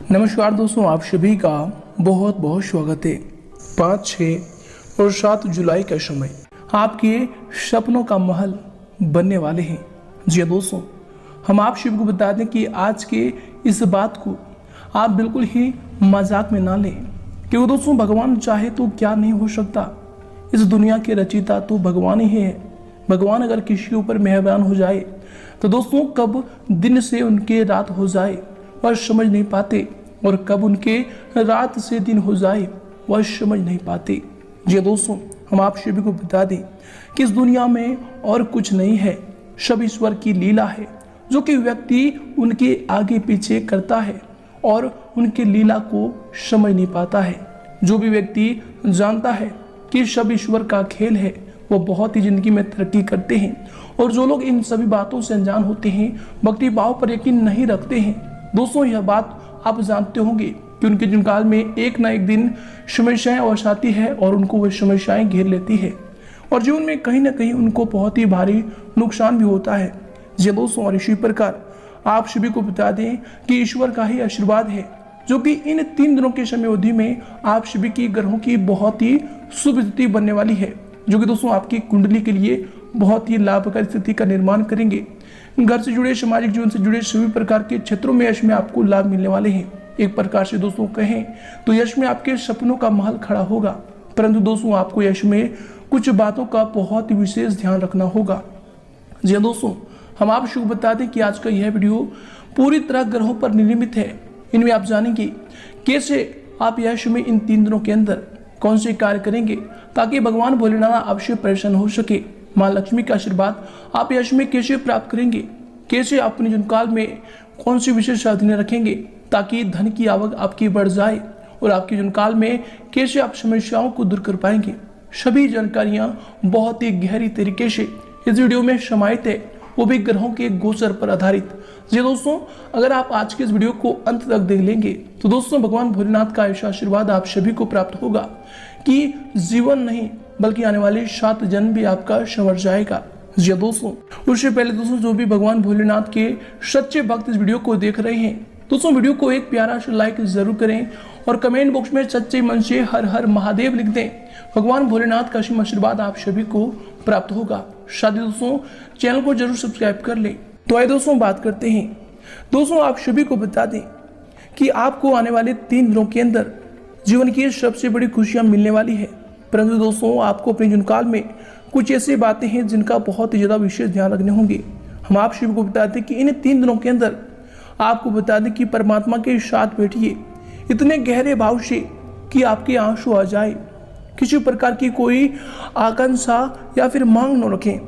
नमस्कार दोस्तों, आप सभी का बहुत बहुत स्वागत है। 5, 6 और 7 जुलाई का समय आपके सपनों का महल बनने वाले हैं। जी हाँ दोस्तों, हम आप सभी को बता दें कि आज के इस बात को आप बिल्कुल ही मजाक में ना लें, क्योंकि दोस्तों भगवान चाहे तो क्या नहीं हो सकता। इस दुनिया के रचयिता तो भगवान ही है। भगवान अगर किसी के ऊपर मेहरबान हो जाए तो दोस्तों कब दिन से उनके रात हो जाए वह समझ नहीं पाते, और कब उनके रात से दिन हो जाए वह समझ नहीं पाते। जी दोस्तों, हम आप सभी को बता दें कि इस दुनिया में और कुछ नहीं है, सब ईश्वर की लीला है, जो कि व्यक्ति उनके आगे पीछे करता है और उनके लीला को समझ नहीं पाता है। जो भी व्यक्ति जानता है कि सब ईश्वर का खेल है, वो बहुत ही जिंदगी में तरक्की करते हैं। और जो लोग इन सभी बातों से अनजान होते हैं, भक्ति भाव पर यकीन नहीं रखते हैं, दोस्तों यह बात आप जानते होंगे कि उनके जीवन काल में एक ना एक दिन समस्याएं अवश्य आती है और उनको वह समस्याएं घेर लेती है, और जीवन में कहीं ना कहीं उनको बहुत ही भारी नुकसान भी होता है। जी दोस्तों, और इसी प्रकार आप सभी को बता दें कि ईश्वर का ही आशीर्वाद है, जो कि इन 3 दिनों के समय अवधि में आप सभी की ग्रहों की बहुत ही शुभ स्थिति बनने वाली है, जो कि दोस्तों आपकी कुंडली के लिए बहुत ही लाभकारी स्थिति का निर्माण करेंगे। घर से जुड़े, सामाजिक जीवन से जुड़े सभी प्रकार के क्षेत्रों में यश में आपको लाभ मिलने वाले हैं। एक प्रकार से दोस्तों कहें तो यश में आपके सपनों का महल खड़ा होगा, परंतु दोस्तों आपको यश में कुछ बातों का बहुत ही विशेष ध्यान रखना होगा। जी दोस्तों, हम आप शुभ बता दें कि आज का यह वीडियो पूरी तरह ग्रहों पर निर्मित है। इनमें आप जानेंगे कैसे आप यश में इन 3 दिनों के अंदर कौन से कार्य करेंगे ताकि भगवान भोलेनाथ आपसे प्रसन्न हो सके। माँ लक्ष्मी का आशीर्वाद आप यश में कैसे प्राप्त करेंगे, कैसे आप अपने जीवन काल में कौन सी विशेष साधनें रखेंगे ताकि धन की आवक आपकी बढ़ जाए, और आपके जीवन काल में कैसे आप समस्याओं को दूर कर पाएंगे, सभी जानकारियां बहुत ही गहरी तरीके से इस वीडियो में समाहित है, वो भी ग्रहों के गोचर पर आधारित। जी दोस्तों, अगर आप आज के इस वीडियो को अंत तक देख लेंगे तो दोस्तों भगवान भोलेनाथ का ऐसा आशीर्वाद आप सभी को प्राप्त होगा कि जीवन नहीं बल्कि आने वाले 7 जन्म भी आपका संवर जाएगा। जी दोस्तों, उससे पहले दोस्तों जो भी भगवान भोलेनाथ के सच्चे भक्त इस वीडियो को देख रहे हैं, दोस्तों वीडियो को एक प्यारा सा लाइक जरूर करें और कमेंट बॉक्स में सच्चे मन से हर हर महादेव लिख दें। भगवान भोलेनाथ का असीम आशीर्वाद आप सभी को प्राप्त होगा। साथ ही दोस्तों चैनल को जरूर सब्सक्राइब कर लें। तो आइए दोस्तों बात करते हैं। दोस्तों आप सभी को बता दें कि आपको आने वाले 3 दिनों के अंदर जीवन की सबसे बड़ी खुशियां मिलने वाली है, परंतु दोस्तों आपको अपने जीवन काल में कुछ ऐसी बातें हैं जिनका बहुत ही ज़्यादा विशेष ध्यान रखने होंगे। हम आप सभी को बता दें कि इन 3 दिनों के अंदर आपको बता दें कि परमात्मा के साथ बैठिए इतने गहरे भाव से कि आपके आंसू आ जाए। किसी प्रकार की कोई आकांक्षा या फिर मांग न रखें।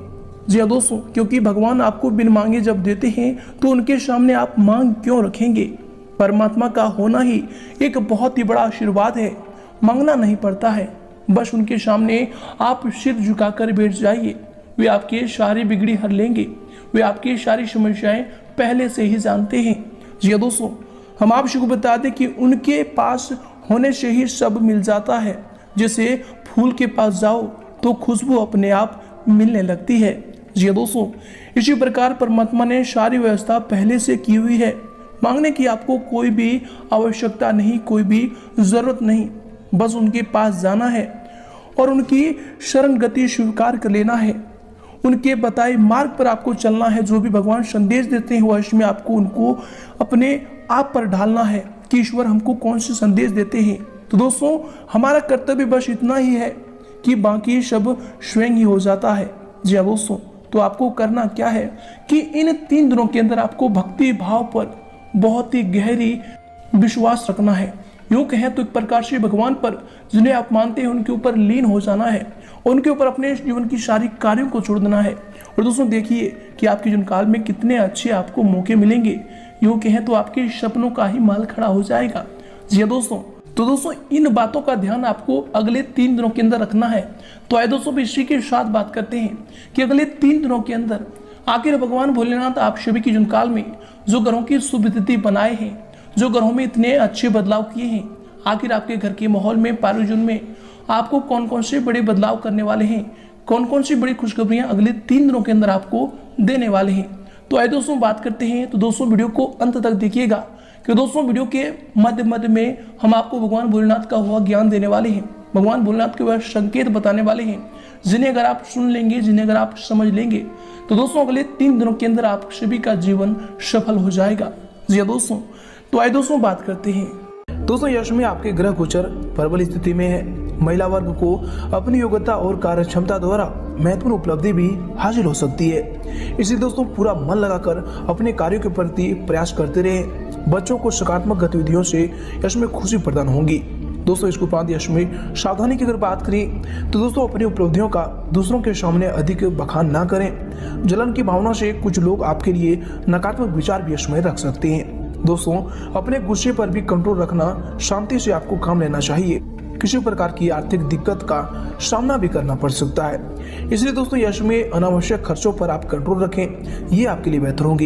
जी हाँ दोस्तों, क्योंकि भगवान आपको बिन मांगे जब देते हैं तो उनके सामने आप मांग क्यों रखेंगे। परमात्मा का होना ही एक बहुत ही बड़ा आशीर्वाद है। मांगना नहीं पड़ता है, बस उनके सामने आप सिर झुकाकर बैठ जाइए। वे आपकी सारी बिगड़ी हर लेंगे। वे आपकी सारी समस्याएं पहले से ही जानते हैं। जी हाँ दोस्तों, हम आप सबको बता दें कि उनके पास होने से ही सब मिल जाता है। जैसे फूल के पास जाओ तो खुशबू अपने आप मिलने लगती है। जी हाँ दोस्तों, इसी प्रकार परमात्मा ने सारी व्यवस्था पहले से की हुई है। मांगने की आपको कोई भी आवश्यकता नहीं, कोई भी जरूरत नहीं, बस उनके पास जाना है और उनकी शरण गति स्वीकार कर लेना है। उनके बताए मार्ग पर आपको चलना है। जो भी भगवान संदेश देते हैं वह इसमें आपको उनको अपने आप पर ढालना है कि ईश्वर हमको कौन से संदेश देते हैं। तो दोस्तों हमारा कर्तव्य बस इतना ही है कि बाकी सब स्वयं ही हो जाता है। जी हाँ दोस्तों, तो आपको करना क्या है कि इन 3 दिनों के अंदर आपको भक्ति भाव पर बहुत ही गहरी विश्वास रखना है। यूँ कहें तो एक प्रकार से भगवान पर जिन्हें आप मानते हैं उनके ऊपर लीन हो जाना है, उनके ऊपर अपने जीवन की सारी कार्यों को छोड़ देना है। और दोस्तों देखिए कि आपके जीवन काल में कितने अच्छे आपको मौके मिलेंगे। यूँ कहें तो आपके सपनों का ही माल खड़ा हो जाएगा। जी हाँ दोस्तों, तो दोस्तों इन बातों का ध्यान आपको अगले 3 दिनों के अंदर रखना है। तो आइए दोस्तों इसी के साथ बात करते हैं कि अगले 3 दिनों के अंदर आखिर भगवान भोलेनाथ आप सभी के जीवन काल में जो ग्रहों की शुभ तिथि बनाए हैं, जो ग्रहों में इतने अच्छे बदलाव किए हैं, आखिर आपके घर के माहौल में, पारिजन में आपको कौन कौन से बड़े बदलाव करने वाले हैं, कौन कौन सी बड़ी खुशखबरियां अगले 3 दिनों के अंदर आपको देने वाले हैं। तो आइए दोस्तों बात करते हैं। तो दोस्तों वीडियो को अंत तक देखिएगा कि दोस्तों वीडियो के मध्य मध्य में हम आपको भगवान भोलेनाथ का हुआ ज्ञान देने वाले हैं, भगवान भोलेनाथ के वह संकेत बताने वाले हैं, जिन्हें अगर आप सुन लेंगे, जिन्हें अगर आप समझ लेंगे तो दोस्तों अगले 3 दिनों के अंदर आप सभी का जीवन सफल हो जाएगा। जी हाँ दोस्तों, तो आइए दोस्तों बात करते हैं। दोस्तों यश में आपके ग्रह गोचर प्रबल स्थिति में है। महिला वर्ग को अपनी योग्यता और कार्य क्षमता द्वारा महत्वपूर्ण उपलब्धि भी हासिल हो सकती है। इसलिए दोस्तों पूरा मन लगाकर अपने कार्यों के प्रति प्रयास करते रहे। बच्चों को सकारात्मक गतिविधियों से यश में खुशी प्रदान होगी। दोस्तों इसके उपरांत यश में सावधानी की अगर बात करें तो दोस्तों अपनी उपलब्धियों का दूसरों के सामने अधिक बखान ना करें। जलन की भावना से कुछ लोग आपके लिए नकारात्मक विचार भी यश में रख सकते हैं। दोस्तों अपने गुस्से पर भी कंट्रोल रखना, शांति से आपको काम लेना चाहिए। किसी प्रकार की आर्थिक दिक्कत का सामना भी करना पड़ सकता है। इसलिए दोस्तों यश में अनावश्यक खर्चों पर आप कंट्रोल रखें, ये आपके लिए बेहतर होंगे।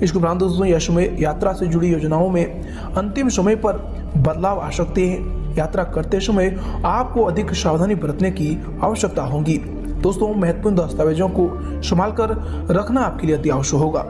इसके उपरांत दोस्तों यश में यात्रा से जुड़ी योजनाओं में अंतिम समय पर बदलाव आ सकते हैं। यात्रा करते समय आपको अधिक सावधानी बरतने की आवश्यकता होगी। दोस्तों महत्वपूर्ण दस्तावेजों को संभाल कर रखना आपके लिए अति आवश्यक होगा।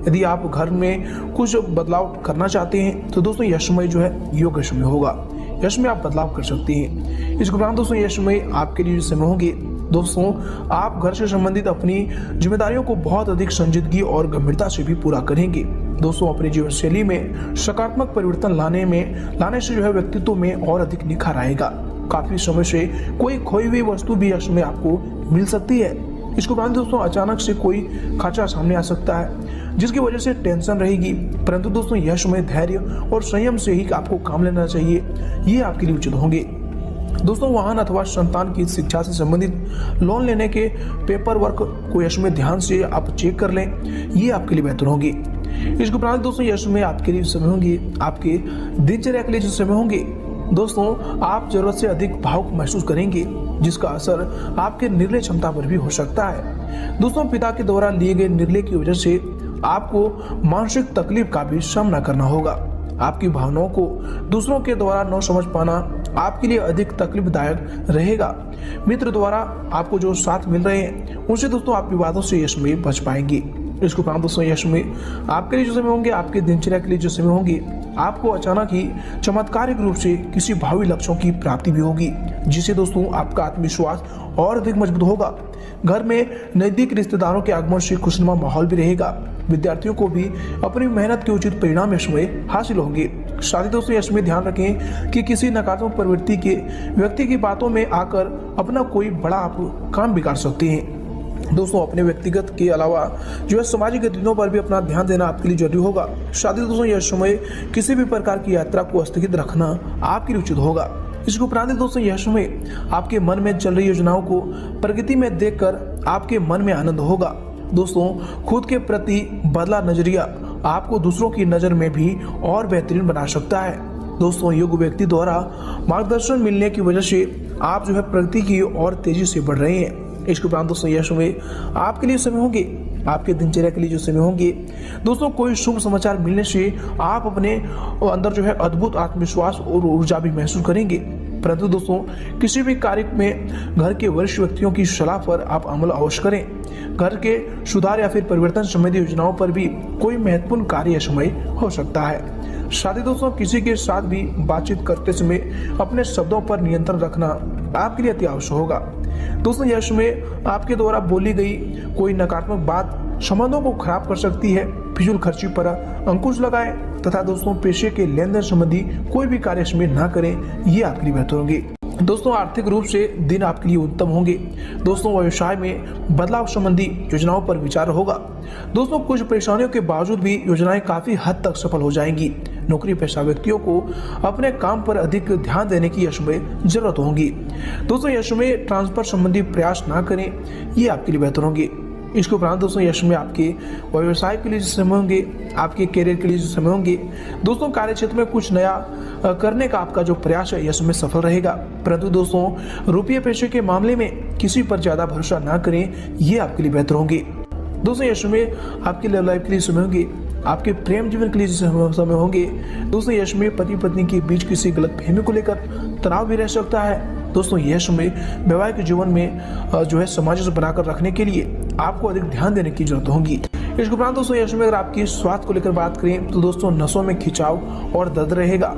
यदि आप घर में कुछ बदलाव करना चाहते हैं तो दोस्तों यश में जो है योग्य समय होगा। यश में आप बदलाव कर सकते हैं। इसके उपरांत दोस्तों यश में आपके लिए समय होंगे। दोस्तों आप घर से संबंधित अपनी जिम्मेदारियों को बहुत अधिक संजीदगी और गंभीरता से भी पूरा करेंगे। दोस्तों अपनी जीवन शैली में सकारात्मक परिवर्तन लाने से जो है व्यक्तित्व में और अधिक निखार आएगा। काफी समय से कोई खोई हुई वस्तु भी यश में आपको मिल सकती है। इसके उपरांत दोस्तों अचानक से कोई खर्चा सामने आ सकता है जिसकी वजह से टेंशन रहेगी, परंतु दोस्तों यश में धैर्य और संयम से ही आपको काम लेना चाहिए, ये आपके लिए उचित होंगे। दोस्तों वाहन अथवा संतान की शिक्षा से संबंधित लोन लेने के पेपर वर्क को यश में ध्यान से आप चेक कर लें, ये आपके लिए बेहतर होंगे। इसके उपरांत दोस्तों यश में आपके लिए समय होंगे, आपके दिनचर्या के लिए जो समय होंगे दोस्तों आप जरूरत से अधिक भावुक महसूस करेंगे, जिसका असर आपके निर्णय क्षमता पर भी हो सकता है। दोस्तों पिता के द्वारा लिए गए निर्णय की वजह से आपको मानसिक तकलीफ का भी सामना करना होगा। आपकी भावनाओं को दूसरों के द्वारा न समझ पाना आपके लिए अधिक तकलीफदायक रहेगा। मित्र द्वारा आपको जो साथ मिल रहे हैं उनसे दोस्तों आप विवादों से यश में बच पाएंगे। इसके उपरांत दोस्तों यश में आपके लिए जो समय होंगे, आपके दिनचर्या के लिए जो समय होंगे, आपको अचानक ही चमत्कारिक रूप से किसी भावी लक्ष्यों की प्राप्ति भी होगी, जिससे दोस्तों आपका आत्मविश्वास और अधिक मजबूत होगा। घर में नजदीक रिश्तेदारों के आगमन से खुशनुमा माहौल भी रहेगा। विद्यार्थियों को भी अपनी मेहनत के उचित परिणाम यश में हासिल होंगे। साथ ही दोस्तों यश में ध्यान रखें कि किसी नकारात्मक प्रवृत्ति के व्यक्ति की बातों में आकर अपना कोई बड़ा आप काम बिगाड़ सकते हैं। दोस्तों अपने व्यक्तिगत के अलावा जो है सामाजिक गतिविधियों पर भी अपना ध्यान देना आपके लिए जरूरी होगा। साथ ही दोस्तों यह समय किसी भी प्रकार की यात्रा को स्थगित रखना आपके लिए उचित होगा। इसके उपरांत दोस्तों यह समय आपके मन में चल रही योजनाओं को प्रगति में देखकर आपके मन में आनंद होगा। दोस्तों खुद के प्रति बदला नजरिया आपको दूसरों की नजर में भी और बेहतरीन बना सकता है। दोस्तों योग्य व्यक्ति द्वारा मार्गदर्शन मिलने की वजह से आप जो है प्रगति की ओर तेजी से बढ़ रहे हैं। इसके उपरांत दोस्तों यह समय आपके लिए समय होंगे, आपके दिनचर्या के लिए जो समय होंगे दोस्तों कोई शुभ समाचार मिलने से आप अपने अंदर जो है अद्भुत आत्मविश्वास और ऊर्जा भी महसूस करेंगे। परंतु दोस्तों किसी भी कार्य में घर के वरिष्ठ व्यक्तियों की सलाह पर आप अमल अवश्य करें। घर के सुधार या फिर परिवर्तन संबंधी योजनाओं पर भी कोई महत्वपूर्ण कार्य समय हो सकता है। साथ ही दोस्तों किसी के साथ भी बातचीत करते समय अपने शब्दों पर नियंत्रण रखना आपके लिए अति आवश्यक होगा। दोस्तों यश में आपके द्वारा बोली गई कोई नकारात्मक बात संबंधों को खराब कर सकती है। फिजूल खर्ची पर अंकुश लगाएं तथा दोस्तों पेशे के लेन देन संबंधी कोई भी कार्य में ना करें, ये आपके लिए बेहतर होंगे। दोस्तों आर्थिक रूप से दिन आपके लिए उत्तम होंगे। दोस्तों व्यवसाय में बदलाव संबंधी योजनाओं पर विचार होगा। दोस्तों कुछ परेशानियों के बावजूद भी योजनाएं काफी हद तक सफल हो जाएंगी। नौकरी पेशा व्यक्तियों को अपने काम पर अधिक ध्यान देने की यश में जरूरत होगी। दोस्तों यश में ट्रांसफर संबंधी प्रयास ना करें, ये आपके लिए बेहतर होंगे। इसके उपरांत दोस्तों यश में आपके व्यवसाय के लिए जो समय होंगे, आपके करियर के लिए जो समय होंगे, दोस्तों कार्य क्षेत्र में कुछ नया करने का आपका जो प्रयास है यश में सफल रहेगा। परंतु दोस्तों रुपये पैसे के मामले में किसी पर ज्यादा भरोसा ना करें, ये आपके लिए बेहतर होंगे। दोस्तों यश में आपके लव लाइफ के लिए समय होंगे, आपके प्रेम जीवन के लिए समय होंगे। दोस्तों यश में पति पत्नी के बीच किसी गलतफहमी को लेकर तनाव भी रह सकता है। दोस्तों यह समय वैवाहिक जीवन में जो है सामंजस्य बनाकर रखने के लिए आपको अधिक ध्यान देने की जरूरत होगी। इसके उपरांत दोस्तों यश में अगर आपकी स्वास्थ्य को लेकर बात करें तो दोस्तों नसों में खिंचाव और दर्द रहेगा।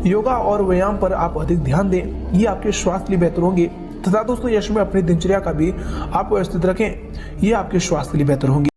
योगा और व्यायाम पर आप अधिक ध्यान दें, ये आपके स्वास्थ्य के लिए बेहतर होंगे। तथा दोस्तों यश में अपनी दिनचर्या का भी आप व्यवस्थित रखें, ये आपके स्वास्थ्य के लिए बेहतर होंगी।